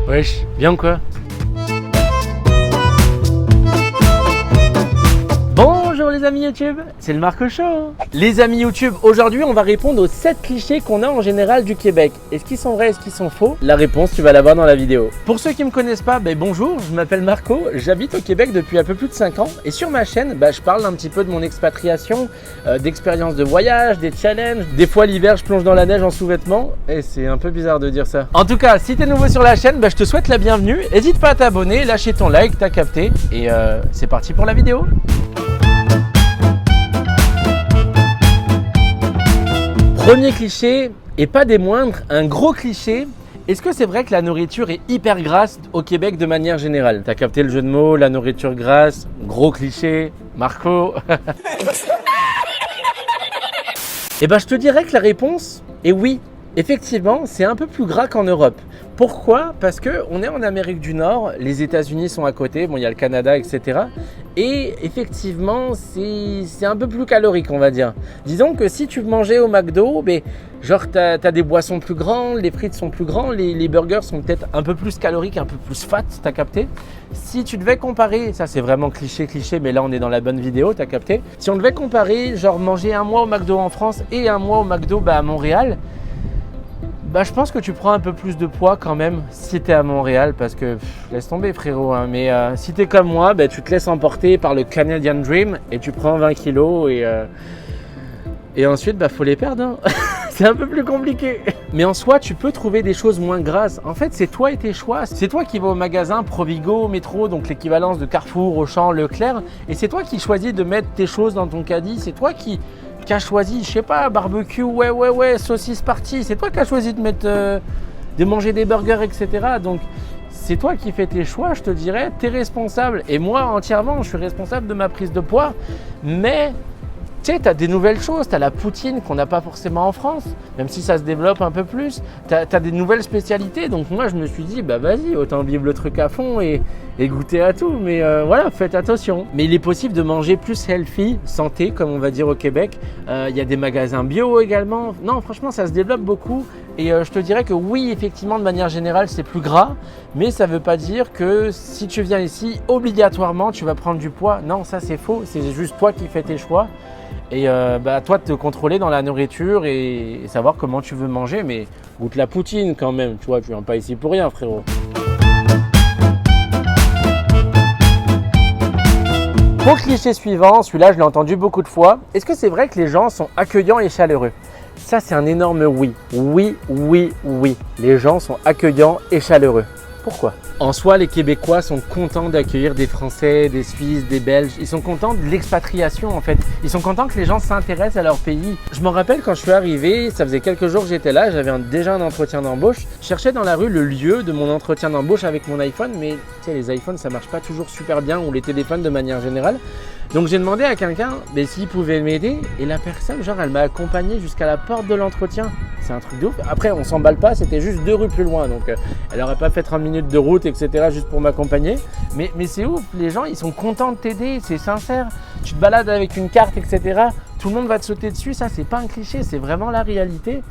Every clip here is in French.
Wesh, viens ou quoi? Bonjour les amis YouTube, c'est le Marco Show. Les amis YouTube, aujourd'hui on va répondre aux 7 clichés qu'on a en général du Québec. Est-ce qu'ils sont vrais, est-ce qu'ils sont faux? La réponse tu vas la voir dans la vidéo. Pour ceux qui ne me connaissent pas, bonjour, je m'appelle Marco, j'habite au Québec depuis un peu plus de 5 ans. Et sur ma chaîne, je parle un petit peu de mon expatriation, d'expériences de voyage, des challenges. Des fois l'hiver je plonge dans la neige en sous-vêtements. Et c'est un peu bizarre de dire ça. En tout cas, si tu es nouveau sur la chaîne, je te souhaite la bienvenue. N'hésite pas à t'abonner, lâcher ton like, t'as capté. Et c'est parti pour la vidéo. Premier cliché, et pas des moindres, un gros cliché. Est-ce que c'est vrai que la nourriture est hyper grasse au Québec de manière générale? T'as capté le jeu de mots, la nourriture grasse, gros cliché, Marco. Eh je te dirais que la réponse est oui. Effectivement, c'est un peu plus gras qu'en Europe. Pourquoi? Parce qu'on est en Amérique du Nord, les États-Unis sont à côté, il y a le Canada, etc. Et effectivement, c'est un peu plus calorique, on va dire. Disons que si tu mangeais au McDo, genre t'as des boissons plus grandes, les frites sont plus grandes, les burgers sont peut-être un peu plus caloriques, un peu plus fat, t'as capté? Si tu devais comparer, ça c'est vraiment cliché, mais là on est dans la bonne vidéo, t'as capté? Si on devait comparer, genre manger un mois au McDo en France et un mois au McDo à Montréal, je pense que tu prends un peu plus de poids quand même si tu es à Montréal parce que laisse tomber frérot, hein, mais si tu es comme moi, tu te laisses emporter par le Canadian Dream et tu prends 20 kilos et ensuite faut les perdre, hein. C'est un peu plus compliqué. Mais en soi, tu peux trouver des choses moins grasses. En fait, c'est toi et tes choix. C'est toi qui vas au magasin Provigo, Métro, donc l'équivalence de Carrefour, Auchan, Leclerc, et c'est toi qui choisis de mettre tes choses dans ton caddie. C'est toi qui a choisi, je sais pas, barbecue, ouais, saucisse partie. C'est toi qui as choisi de mettre, de manger des burgers, etc. Donc, c'est toi qui fais tes choix, je te dirais. Tu es responsable. Et moi, entièrement, je suis responsable de ma prise de poids. Mais tu sais, tu as des nouvelles choses, tu as la poutine qu'on n'a pas forcément en France, même si ça se développe un peu plus. Tu as des nouvelles spécialités, donc moi je me suis dit, vas-y, autant vivre le truc à fond et goûter à tout. Mais voilà, faites attention. Mais il est possible de manger plus healthy, santé, comme on va dire au Québec. Il y a des magasins bio également. Non, franchement, ça se développe beaucoup. Et je te dirais que oui, effectivement, de manière générale, c'est plus gras. Mais ça ne veut pas dire que si tu viens ici, obligatoirement, tu vas prendre du poids. Non, ça c'est faux. C'est juste toi qui fais tes choix. Et à toi de te contrôler dans la nourriture et savoir comment tu veux manger, mais goûte la poutine quand même, tu vois, tu viens pas ici pour rien frérot. Pour le cliché suivant, celui-là je l'ai entendu beaucoup de fois, est-ce que c'est vrai que les gens sont accueillants et chaleureux? Ça c'est un énorme oui. Oui, les gens sont accueillants et chaleureux. Pourquoi? En soi, les Québécois sont contents d'accueillir des Français, des Suisses, des Belges. Ils sont contents de l'expatriation en fait. Ils sont contents que les gens s'intéressent à leur pays. Je me rappelle quand je suis arrivé, ça faisait quelques jours que j'étais là, j'avais déjà un entretien d'embauche. Je cherchais dans la rue le lieu de mon entretien d'embauche avec mon iPhone, mais tu sais, les iPhones ça marche pas toujours super bien, ou les téléphones de manière générale. Donc j'ai demandé à quelqu'un s'il pouvait m'aider et la personne, genre elle m'a accompagné jusqu'à la porte de l'entretien. C'est un truc de ouf. Après on s'emballe pas, c'était juste 2 rues plus loin, donc elle aurait pas fait 30 minutes de route, etc. juste pour m'accompagner. Mais c'est ouf, les gens ils sont contents de t'aider, c'est sincère. Tu te balades avec une carte, etc. Tout le monde va te sauter dessus, ça c'est pas un cliché, c'est vraiment la réalité.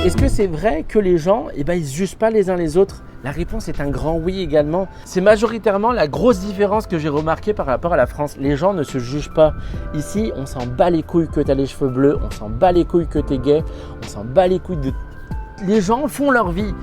Est-ce que c'est vrai que les gens, ils se jugent pas les uns les autres? La réponse est un grand oui également. C'est majoritairement la grosse différence que j'ai remarquée par rapport à la France. Les gens ne se jugent pas. Ici, on s'en bat les couilles que tu as les cheveux bleus, on s'en bat les couilles que tu es gay, on s'en bat les couilles de... Les gens font leur vie.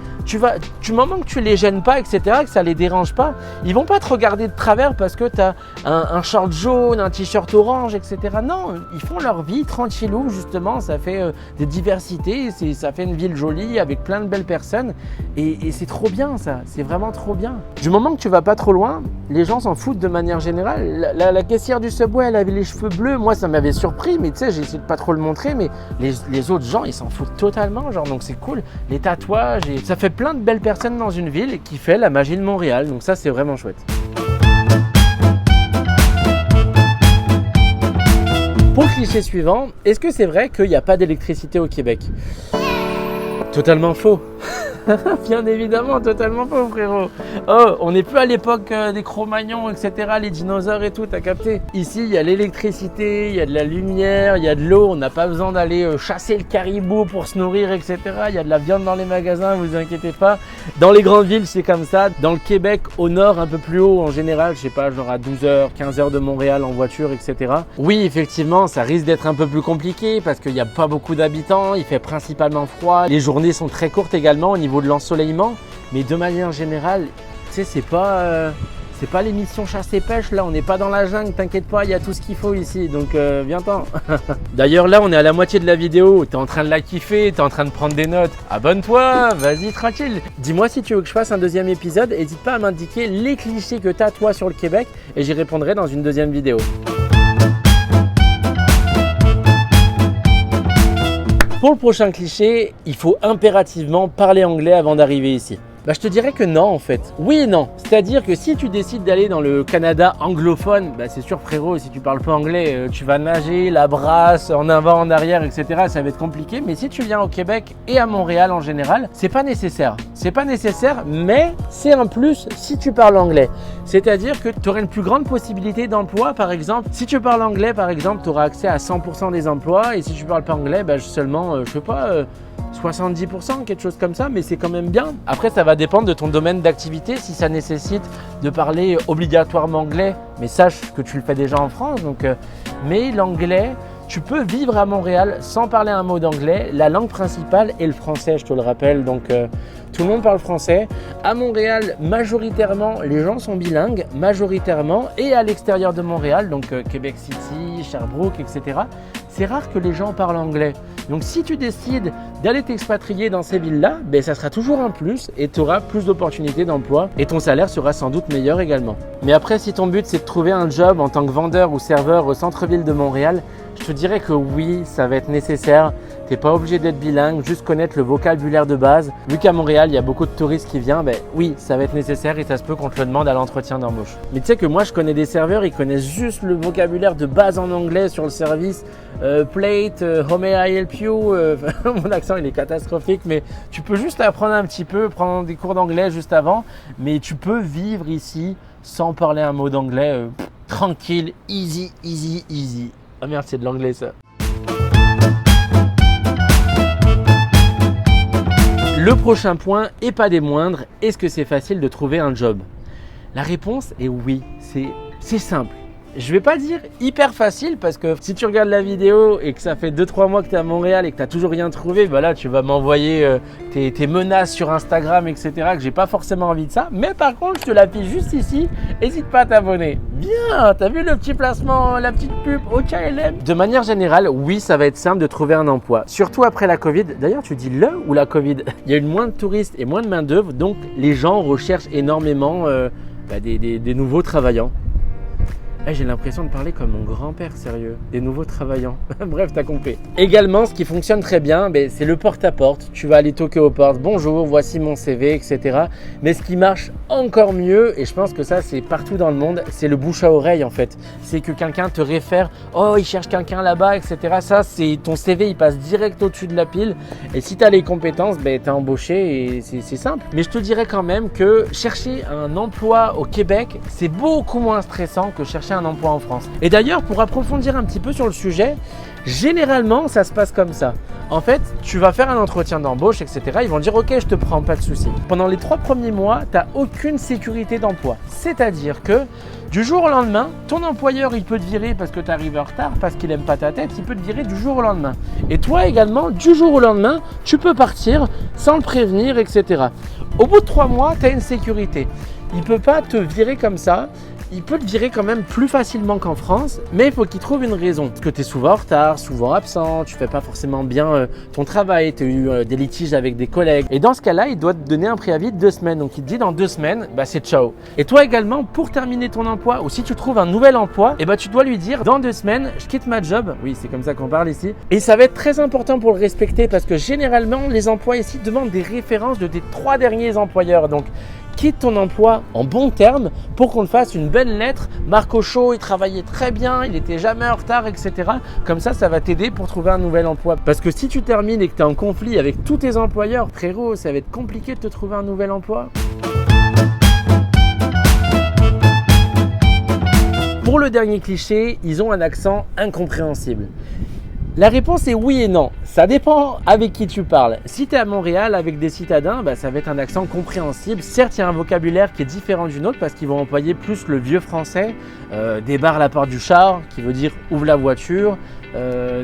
Du moment que tu les gênes pas, etc., que ça les dérange pas, ils vont pas te regarder de travers parce que tu as un short jaune, un t-shirt orange, etc. Non, ils font leur vie tranquillou, justement. Ça fait des diversités, ça fait une ville jolie avec plein de belles personnes. Et c'est trop bien ça, c'est vraiment trop bien. Du moment que tu vas pas trop loin, les gens s'en foutent de manière générale. La caissière du Subway, elle avait les cheveux bleus. Moi, ça m'avait surpris, mais tu sais, j'ai essayé de pas trop le montrer. Mais les autres gens, ils s'en foutent totalement, genre, donc c'est cool. Les tatouages, ça fait plein de belles personnes dans une ville qui fait la magie de Montréal, donc ça c'est vraiment chouette. Pour le cliché suivant, est-ce que c'est vrai qu'il n'y a pas d'électricité au Québec? Totalement faux. Bien évidemment, totalement faux, frérot. Oh, on n'est plus à l'époque des Cro-Magnons, etc., les dinosaures et tout, t'as capté. Ici, il y a l'électricité, il y a de la lumière, il y a de l'eau, on n'a pas besoin d'aller chasser le caribou pour se nourrir, etc. Il y a de la viande dans les magasins, vous inquiétez pas. Dans les grandes villes, c'est comme ça. Dans le Québec, au nord, un peu plus haut, en général, je sais pas, genre à 12h, 15h de Montréal en voiture, etc. Oui, effectivement, ça risque d'être un peu plus compliqué parce qu'il n'y a pas beaucoup d'habitants, il fait principalement froid. Les journées sont très courtes également au niveau de l'ensoleillement, mais de manière générale, tu sais, c'est pas l'émission chasse et pêche, là, on n'est pas dans la jungle, t'inquiète pas, il y a tout ce qu'il faut ici, donc viens-t'en. D'ailleurs, là, on est à la moitié de la vidéo, t'es en train de la kiffer, t'es en train de prendre des notes, abonne-toi, vas-y, tranquille. Dis-moi si tu veux que je fasse un deuxième épisode, n'hésite pas à m'indiquer les clichés que t'as, toi, sur le Québec, et j'y répondrai dans une deuxième vidéo. Pour le prochain cliché, il faut impérativement parler anglais avant d'arriver ici. Bah, je te dirais que non en fait. Oui et non. C'est-à-dire que si tu décides d'aller dans le Canada anglophone, bah, c'est sûr frérot, si tu parles pas anglais, tu vas nager, la brasse, en avant, en arrière, etc. Ça va être compliqué. Mais si tu viens au Québec et à Montréal en général, c'est pas nécessaire. C'est pas nécessaire, mais c'est un plus si tu parles anglais. C'est-à-dire que tu auras une plus grande possibilité d'emploi, par exemple. Si tu parles anglais, par exemple, tu auras accès à 100% des emplois. Et si tu parles pas anglais, bah, seulement, je sais pas, 70%, quelque chose comme ça, mais c'est quand même bien. Après, ça va dépendre de ton domaine d'activité, si ça nécessite de parler obligatoirement anglais, mais sache que tu le fais déjà en France. Donc, mais l'anglais, tu peux vivre à Montréal sans parler un mot d'anglais. La langue principale est le français, je te le rappelle. Donc, tout le monde parle français. À Montréal, majoritairement, les gens sont bilingues, majoritairement, et à l'extérieur de Montréal, donc Québec City, Sherbrooke, etc. C'est rare que les gens parlent anglais. Donc si tu décides d'aller t'expatrier dans ces villes-là, ben, ça sera toujours un plus et tu auras plus d'opportunités d'emploi et ton salaire sera sans doute meilleur également. Mais après, si ton but c'est de trouver un job en tant que vendeur ou serveur au centre-ville de Montréal, je te dirais que oui, ça va être nécessaire. Tu n'es pas obligé d'être bilingue, juste connaître le vocabulaire de base. Vu qu'à Montréal, il y a beaucoup de touristes qui viennent, ben oui, ça va être nécessaire et ça se peut qu'on te le demande à l'entretien d'embauche. Mais tu sais que moi, je connais des serveurs, ils connaissent juste le vocabulaire de base en anglais sur le service. Plate, how may I help you? Mon accent, il est catastrophique, mais tu peux juste apprendre un petit peu, prendre des cours d'anglais juste avant. Mais tu peux vivre ici sans parler un mot d'anglais, tranquille, easy, easy, easy. Ah merde, c'est de l'anglais ça. Le prochain point, et pas des moindres, est-ce que c'est facile de trouver un job? La réponse est oui, c'est simple. Je vais pas dire hyper facile parce que si tu regardes la vidéo et que ça fait 2-3 mois que tu es à Montréal et que tu n'as toujours rien trouvé, bah là tu vas m'envoyer tes menaces sur Instagram, etc. que j'ai pas forcément envie de ça. Mais par contre, je te l'affiche juste ici, n'hésite pas à t'abonner. Bien, t'as vu le petit placement, la petite pub au KLM? De manière générale, oui, ça va être simple de trouver un emploi. Surtout après la Covid. D'ailleurs, tu dis le ou la Covid? Il y a eu moins de touristes et moins de main d'œuvre, donc les gens recherchent énormément des nouveaux travaillants. Hey, j'ai l'impression de parler comme mon grand-père, sérieux. Des nouveaux travaillants. Bref, t'as compris. Également, ce qui fonctionne très bien, c'est le porte-à-porte. Tu vas aller toquer aux portes. Bonjour, voici mon CV, etc. Mais ce qui marche encore mieux, et je pense que ça, c'est partout dans le monde, c'est le bouche à oreille en fait. C'est que quelqu'un te réfère. Oh, il cherche quelqu'un là-bas, etc. Ça, c'est ton CV, il passe direct au-dessus de la pile. Et si tu as les compétences, t'es embauché et c'est simple. Mais je te dirais quand même que chercher un emploi au Québec, c'est beaucoup moins stressant que chercher un emploi en France. Et d'ailleurs, pour approfondir un petit peu sur le sujet, généralement, ça se passe comme ça. En fait, tu vas faire un entretien d'embauche, etc. Ils vont dire « Ok, je te prends, pas de souci ». Pendant les 3 premiers mois, tu n'as aucune sécurité d'emploi. C'est-à-dire que du jour au lendemain, ton employeur, il peut te virer parce que tu arrives en retard, parce qu'il n'aime pas ta tête, il peut te virer du jour au lendemain. Et toi également, du jour au lendemain, tu peux partir sans le prévenir, etc. Au bout de 3 mois, tu as une sécurité. Il ne peut pas te virer comme ça. Il peut te virer quand même plus facilement qu'en France, mais il faut qu'il trouve une raison. Parce que tu es souvent en retard, souvent absent, tu fais pas forcément bien ton travail, tu as eu des litiges avec des collègues. Et dans ce cas-là, il doit te donner un préavis de 2 semaines. Donc il te dit dans 2 semaines, c'est ciao. Et toi également, pour terminer ton emploi, ou si tu trouves un nouvel emploi, tu dois lui dire dans 2 semaines, je quitte ma job. Oui, c'est comme ça qu'on parle ici. Et ça va être très important pour le respecter parce que généralement, les emplois ici demandent des références de tes 3 derniers employeurs. Donc quitte ton emploi en bon terme pour qu'on te fasse une belle lettre. Marc Auchot, il travaillait très bien, il n'était jamais en retard, etc. Comme ça va t'aider pour trouver un nouvel emploi. Parce que si tu termines et que tu es en conflit avec tous tes employeurs, frérot, ça va être compliqué de te trouver un nouvel emploi. Pour le dernier cliché, ils ont un accent incompréhensible. La réponse est oui et non. Ça dépend avec qui tu parles. Si tu es à Montréal avec des citadins, ça va être un accent compréhensible. Certes, il y a un vocabulaire qui est différent du nôtre parce qu'ils vont employer plus le vieux français. Débarre la porte du char, qui veut dire ouvre la voiture.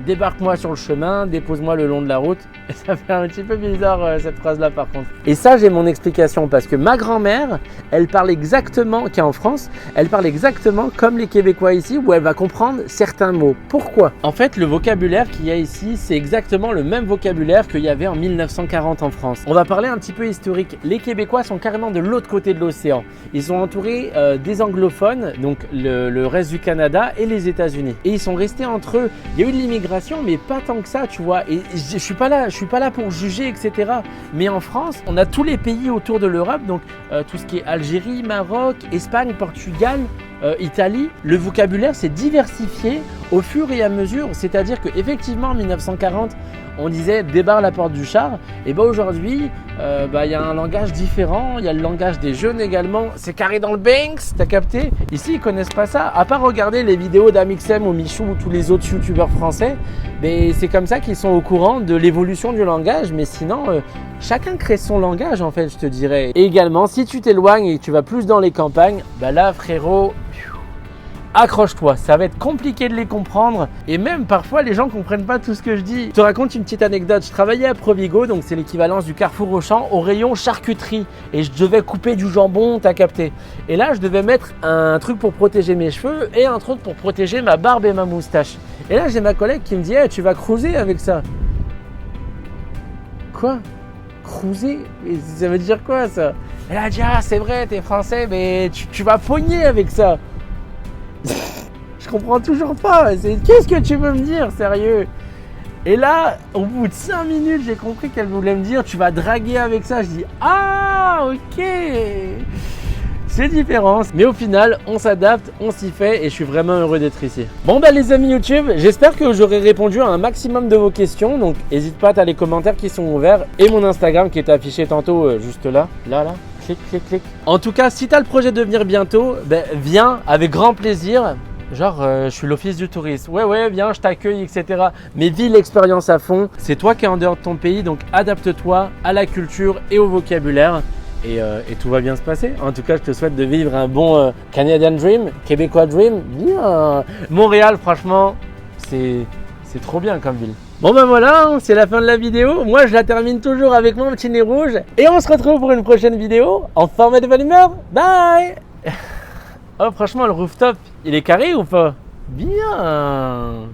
Débarque-moi sur le chemin, dépose-moi le long de la route. Et ça fait un petit peu bizarre cette phrase-là par contre. Et ça, j'ai mon explication parce que ma grand-mère, elle parle exactement, qui est en France, elle parle exactement comme les Québécois ici où elle va comprendre certains mots. Pourquoi? En fait, le vocabulaire qu'il y a ici, c'est exactement le même vocabulaire qu'il y avait en 1940 en France. On va parler un petit peu historique. Les Québécois sont carrément de l'autre côté de l'océan. Ils sont entourés des anglophones, donc le reste du Canada et les États-Unis. Et ils sont restés entre eux. Il y a eu de l'immigration, mais pas tant que ça, tu vois. Et je suis pas là pour juger, etc. Mais en France, on a tous les pays autour de l'Europe, donc tout ce qui est Algérie, Maroc, Espagne, Portugal, Italie. Le vocabulaire s'est diversifié au fur et à mesure. C'est-à-dire qu'effectivement, en 1940, on disait débarre la porte du char. Et aujourd'hui, il y a un langage différent. Il y a le langage des jeunes également. C'est carré dans le Banks, t'as capté? Ici, ils connaissent pas ça. À part regarder les vidéos d'Amixem ou Michou ou tous les autres youtubeurs français, c'est comme ça qu'ils sont au courant de l'évolution du langage. Mais sinon, chacun crée son langage en fait, je te dirais. Et également, si tu t'éloignes et que tu vas plus dans les campagnes, là, frérot, accroche-toi, ça va être compliqué de les comprendre et même parfois les gens ne comprennent pas tout ce que je dis. Je te raconte une petite anecdote. Je travaillais à Provigo, donc c'est l'équivalence du Carrefour Auchan, au rayon charcuterie et je devais couper du jambon, t'as capté. Et là, je devais mettre un truc pour protéger mes cheveux et un truc pour protéger ma barbe et ma moustache. Et là, j'ai ma collègue qui me dit hey, tu vas cruiser avec ça. Quoi? Cruiser? Ça veut dire quoi ça? Elle a dit ah c'est vrai, t'es français, mais tu vas pogner avec ça. Je comprends toujours pas. Qu'est-ce que tu veux me dire, sérieux? Et là, au bout de 5 minutes, j'ai compris qu'elle voulait me dire tu vas draguer avec ça. Je dis ah ok. C'est différent. Mais au final, on s'adapte, on s'y fait et je suis vraiment heureux d'être ici. Bon les amis YouTube, j'espère que j'aurai répondu à un maximum de vos questions. Donc n'hésite pas, tu as les commentaires qui sont ouverts et mon Instagram qui est affiché tantôt juste là. Clic. En tout cas, si tu as le projet de venir bientôt, viens avec grand plaisir. Genre, je suis l'office du tourisme. Ouais, viens, je t'accueille, etc. Mais vis l'expérience à fond. C'est toi qui es en dehors de ton pays, donc adapte-toi à la culture et au vocabulaire. Et tout va bien se passer. En tout cas, je te souhaite de vivre un bon Canadian Dream, Québécois Dream. Bien. Montréal, franchement, c'est trop bien comme ville. Bon voilà, c'est la fin de la vidéo. Moi, je la termine toujours avec mon petit nez rouge. Et on se retrouve pour une prochaine vidéo en format de bonne humeur. Bye. Oh, franchement, le rooftop, il est carré ou pas? Bien.